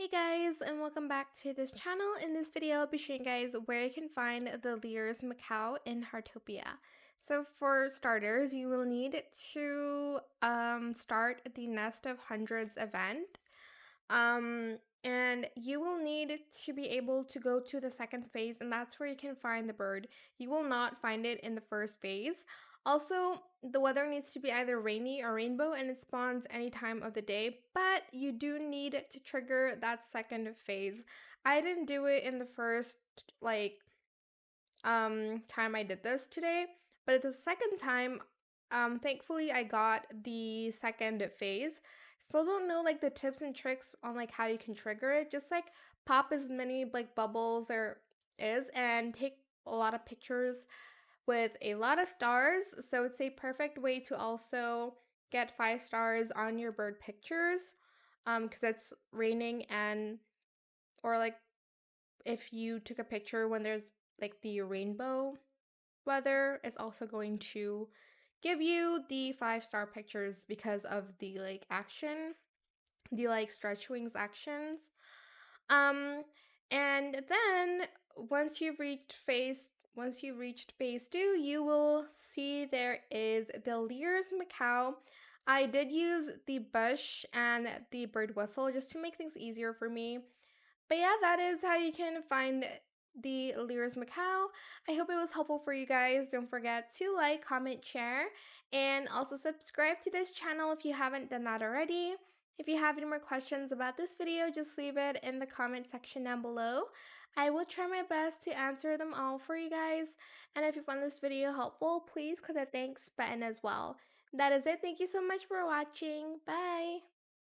Hey guys, and welcome back to this channel. In this video, I'll be showing you guys where you can find the Lear's Macaw in Heartopia. So for starters, you will need to start the Nest of Hundreds event. And you will need to be able to go to the second phase, and that's where you can find the bird. You will not find it in the first phase. Also, the weather needs to be either rainy or rainbow, and it spawns any time of the day, but you do need to trigger that second phase. I didn't do it in the first, time I did this today, but the second time, thankfully I got the second phase. Still don't know like the tips and tricks on like how you can trigger it. Just like pop as many like bubbles there is and take a lot of pictures with a lot of stars. So it's a perfect way to also get 5 stars on your bird pictures. Because it's raining and or like if you took a picture when there's like the rainbow weather, is also going to give you the 5 star pictures because of the like action, the like stretch wings actions. Um, and then once you've reached phase 2, you will see there is the Lear's Macaw. I did use the bush and the bird whistle just to make things easier for me. But yeah, that is how you can find the Lear's Macaw. I hope it was helpful for you guys. Don't forget to like, comment, share, and also subscribe to this channel if you haven't done that already. If you have any more questions about this video, just leave it in the comment section down below. I will try my best to answer them all for you guys. And if you found this video helpful, please click the thanks button as well. That is it. Thank you so much for watching. Bye!